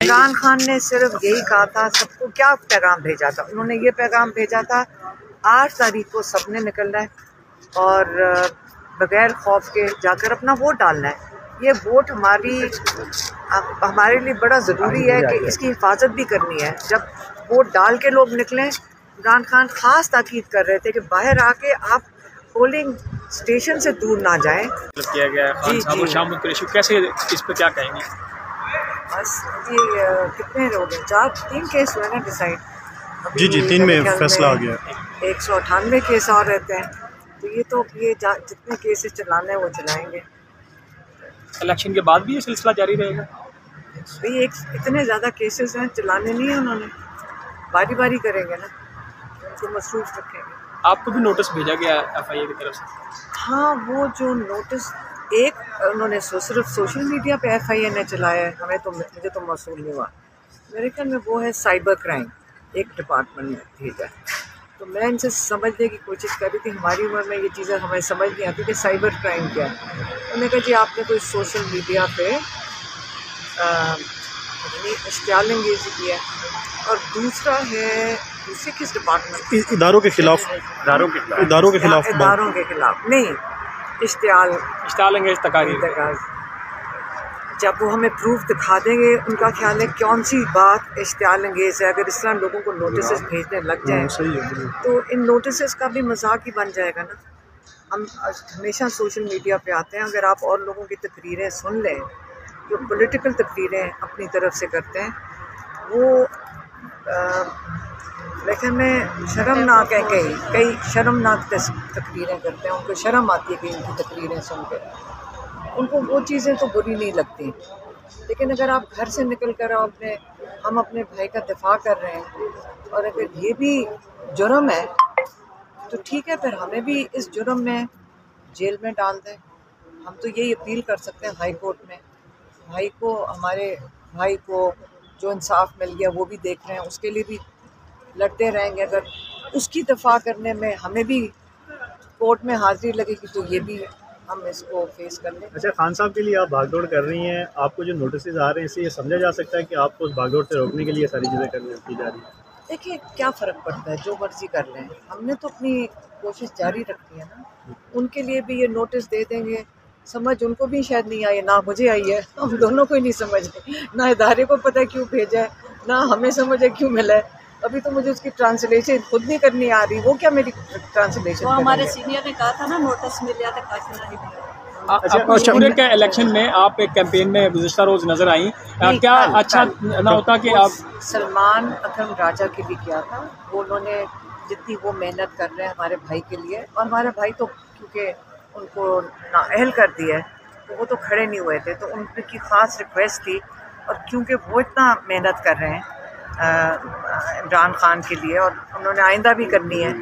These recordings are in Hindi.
इमरान खान ने सिर्फ यही कहा था, सबको क्या पैगाम भेजा था? उन्होंने ये पैगाम भेजा था 8 तारीख को सबने निकलना है और बगैर खौफ के जाकर अपना वोट डालना है। ये वोट हमारे लिए बड़ा ज़रूरी है कि इसकी हिफाजत भी करनी है। जब वोट डाल के लोग निकलें, इमरान खान ख़ास ताकीद कर रहे थे कि बाहर आके आप पोलिंग स्टेशन से दूर ना जाएं। किया गया खान साहब और शाहमूद कुरैशी, कैसे इस पर क्या कहेंगे? बस ये कितने लोग हैं, 3 केस हुए ना डिसाइड। जी 3 में फैसला आ गया। 198 केस और रहते हैं, तो ये जितने केसेस चलाने हैं वो चलाएंगे। इलेक्शन के बाद भी ये सिलसिला जारी रहेगा? भाई इतने ज़्यादा केसेस हैं, चलाने नहीं है उन्होंने, बारी बारी करेंगे ना, उनको मसरूफ रखेंगे। आपको भी नोटिस भेजा गया FIA की तरफ से? हाँ, वो जो नोटिस उन्होंने सिर्फ सोशल मीडिया पे FIA ने चलाया है, मुझे तो मौसूल नहीं हुआ। मेरे ख्याल में वो है साइबर क्राइम, एक डिपार्टमेंट में भेजा है। तो मैं इनसे समझने की कोशिश कर रही थी, हमारी उम्र में ये चीज़ें हमें समझ नहीं आती कि साइबर क्राइम क्या है। उन्होंने कहा जी आपने कोई सोशल मीडिया पे इश्तियाल अंगेज़ी किया, और दूसरे किस डिपार्टमेंट? इदारों के खिलाफ नहीं, इश्तियाल अंगेज़ तकारीर। जब वो हमें प्रूफ दिखा देंगे, उनका ख्याल है कौन सी बात इश्तियाल अंगेज़ है। अगर इस तरह लोगों को नोटिस भेजने लग जाए तो इन नोटिस का भी मजाक ही बन जाएगा ना। हम हमेशा सोशल मीडिया पे आते हैं, अगर आप और लोगों की तकरीरें सुन लें, जो पॉलिटिकल तकरीरें अपनी तरफ से करते हैं, वो लेकिन में शर्मनाक है। कई शर्मनाक तकरीरें करते हैं, उनको शर्म आती है कि इनकी तकरीरें सुन कर। उनको वो चीज़ें तो बुरी नहीं लगती, लेकिन अगर आप घर से निकल कर हम अपने भाई का दिफा कर रहे हैं, और अगर ये भी जुर्म है तो ठीक है, फिर हमें भी इस जुर्म में जेल में डाल दें। हम तो यही अपील कर सकते हैं हाई कोर्ट में, हमारे भाई को जो इंसाफ मिल गया वो भी देख रहे हैं, उसके लिए भी लड़ते रहेंगे। अगर उसकी दफा करने में हमें भी कोर्ट में हाजिरी लगेगी तो ये भी हम इसको फेस कर लें। अच्छा, खान साहब के लिए आप भागदौड़ कर रही हैं, आपको जो नोटिस आ रहे हैं इससे ये समझा जा सकता है कि आपको उस भागदौड़ से रोकने के लिए सारी चीज़ें की जा रही है? देखिए क्या फ़र्क पड़ता है, जो मर्ज़ी कर लें, हमने तो अपनी कोशिश जारी रखी है ना। उनके लिए भी ये नोटिस दे देंगे, समझ उनको भी शायद नहीं आई, ना मुझे आई है, हम दोनों को ही नहीं समझ, ना इदारे को पता है क्यों भेजा है, ना हमें समझ है क्यों मिला है। अभी तो मुझे उसकी ट्रांसलेशन खुद नहीं करनी आ रही, वो क्या मेरी ट्रांसलेशन? वो हमारे सीनियर ने कहा था ना, नोटिस मिल गया था। अच्छा, के इलेक्शन में आप एक कैंपेन में गुज़िश्ता रोज़ नजर आई, क्या अच्छा ना होता कि आप सलमान अकरम राजा के लिए किया था? वो उन्होंने जितनी वो मेहनत कर रहे हैं हमारे भाई के लिए, और हमारे भाई तो क्योंकि उनको नाअहल कर दिया है तो वो तो खड़े नहीं हुए थे, तो उनकी ख़ास रिक्वेस्ट थी, और क्योंकि वो इतना मेहनत कर रहे हैं इमरान खान के लिए, और उन्होंने आइंदा भी करनी है,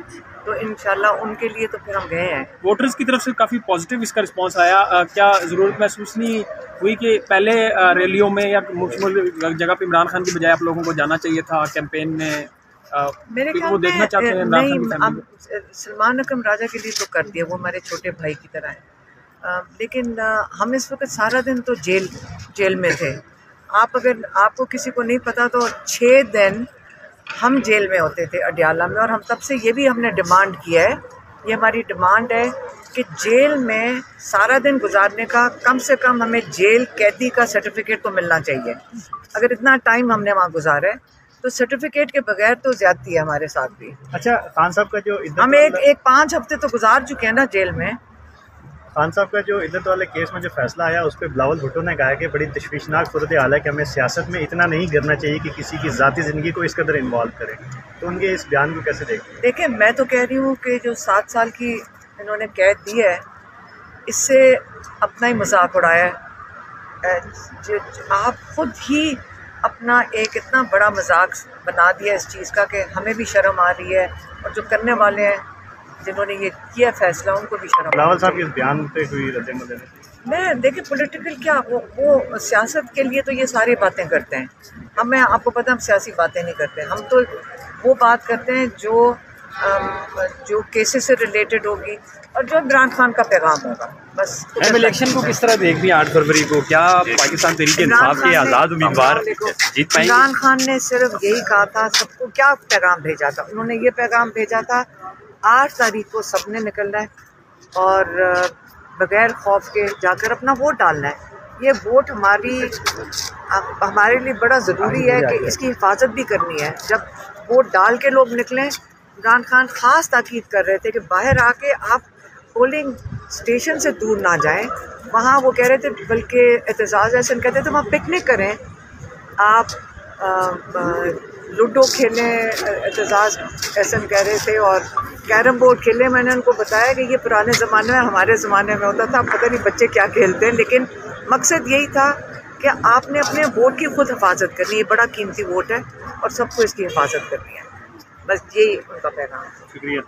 तो इंशाल्लाह उनके लिए तो फिर हम गए हैं। वोटर्स की तरफ से काफ़ी पॉजिटिव इसका रिस्पांस आया, क्या ज़रूरत महसूस नहीं हुई कि पहले रैलियों में या मुख्तलिफ जगह पे इमरान खान की बजाय आप लोगों को जाना चाहिए था कैंपेन में? मेरे ख्याल वो देखना चाहते हैं नहीं, सलमान अकरम राजा के लिए तो कर दिया, वो हमारे छोटे भाई की तरह है, लेकिन हम इस वक्त सारा दिन तो जेल में थे। आपको किसी को नहीं पता तो 6 दिन हम जेल में होते थे अडियाला में, और हम तब से ये भी हमने डिमांड किया है, ये हमारी डिमांड है कि जेल में सारा दिन गुजारने का कम से कम हमें जेल कैदी का सर्टिफिकेट तो मिलना चाहिए। अगर इतना टाइम हमने वहाँ गुजारा है तो सर्टिफिकेट के बगैर तो ज़्यादती है हमारे साथ भी। अच्छा, खान साहब का जो हम एक 5 हफ्ते तो गुजार चुके हैं ना जेल में। खान साहब का जो इद्दत वाले केस में जो फैसला आया, उस पर बिलावल भुट्टो ने कहा कि बड़ी तशवीशनाक सूरत हाल है कि हमें सियासत में इतना नहीं गिरना चाहिए कि किसी की ज़ाती ज़िंदगी को इस कदर इन्वॉल्व करें, तो उनके इस बयान को कैसे देखें? मैं तो कह रही हूँ कि जो 7 साल की इन्होंने कैद दी है, इससे अपना ही मजाक उड़ाया है। आप खुद ही अपना एक इतना बड़ा मजाक बना दिया इस चीज़ का कि हमें भी शर्म आ रही है, और जो करने वाले हैं जिन्होंने ये किया फैसला उनको भी शर्म। बिलावल साहब के इस बयान पे कोई रद्द-ए-अमल देना? मैं देखिए, पॉलिटिकल क्या, वो सियासत के लिए तो ये सारी बातें करते हैं, आपको पता है हम सियासी बातें नहीं करते, हम तो वो बात करते हैं जो जो केसेस से रिलेटेड होगी और जो इमरान खान का पैगाम होगा बस। मैम इलेक्शन को किस तरह देख रही हैं 8 फरवरी को? क्या पाकिस्तान तहरीक इंसाफ के आज़ाद उम्मीदवार जीत पाएंगे? इमरान खान ने सिर्फ यही कहा था, सबको क्या पैगाम भेजा था? उन्होंने ये पैगाम भेजा था 8 तारीख को सबने निकलना है और बगैर खौफ के जाकर अपना वोट डालना है। ये वोट हमारे लिए बड़ा ज़रूरी है कि इसकी हिफाजत भी करनी है। जब वोट डाल के लोग निकलें, इमरान खान ख़ास ताकीद कर रहे थे कि बाहर आके आप पोलिंग स्टेशन से दूर ना जाएं। वहाँ वो कह रहे थे, बल्कि एतजाज़ एहसन कहते थे, वहाँ पिकनिक करें, आप लूडो खेलें, एतजाज़ एहसन कह रहे थे, और कैरम बोर्ड खेलें। मैंने उनको बताया कि ये पुराने ज़माने में, हमारे ज़माने में होता था, पता नहीं बच्चे क्या खेलते हैं, लेकिन मकसद यही था कि आपने अपने वोट की खुद हिफाजत करनी है। बड़ा कीमती वोट है और सबको इसकी हिफाजत करनी है। बस यही उनका पैगाम है। शुक्रिया।